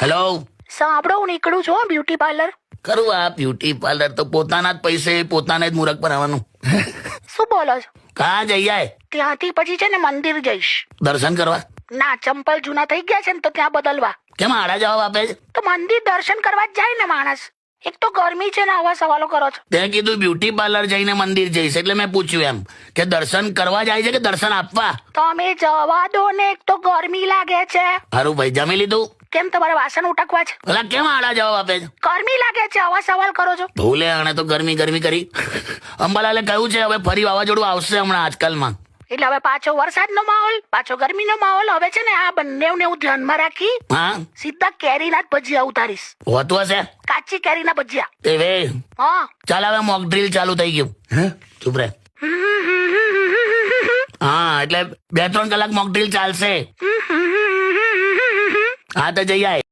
Hello, સાંભળો, હું નીકળું છું હો, બ્યુટી પાર્લર. કરું આ બ્યુટી પાર્લર તો પોતાના જ પૈસે પોતાને જ મુરખ બનાવવાનું. શું બોલો છો? કાં જઈ આય ત્યાંથી પછી છે ને મંદિર જઈશ. દર્શન કરવા? ના, ચંપલ જૂના થઈ ગયા છે ને તો ત્યાં બદલવા. કેમ આડા જવાબ આપે છે? તો મંદિર દર્શન કરવા જ જાય ને માણસ. એક તો ગરમી છે ને આવા સવાલો કરો છો. તે કીધું બ્યુટી પાર્લર જઈને મંદિર જઈશ, એટલે મેં પૂછ્યું એમ કે દર્શન કરવા જાય છે કે દર્શન આપવા. તમે જવા દો ને, એક તો ગરમી લાગે છે. હારું ભાઈ, જમી લીધું? કેમ, તમારે વાસણ ઉટકવા છે? ઓલા કેમ આડા જવાબ આપે છે? ગરમી લાગે છે, આવા સવાલ કરો છો. ભૂલે આણે તો ગરમી ગરમી કરી. અંબાલાલે કહ્યું છે હવે ફરી વાવાઝોડું આવશે હમણાં આજકાલમાં. એટલે હવે પાછો વરસાદનો માહોલ, પાછો ગરમીનો માહોલ. હવે છે ને આ બંનેને હું ધ્યાનમાં રાખી હા, સીધા કેરીના જ ભજીયા ઉતારીશ. હોતું હશે કાચી કેરીના ભજીયા. એ વે હા. ચાલ, હવે મોક ડ્રીલ ચાલુ થઈ ગયું. ચૂપ રે. હા, એટલે 2-3 કલાક મોક ડ્રીલ ચાલશે. હા તો જઈ આય.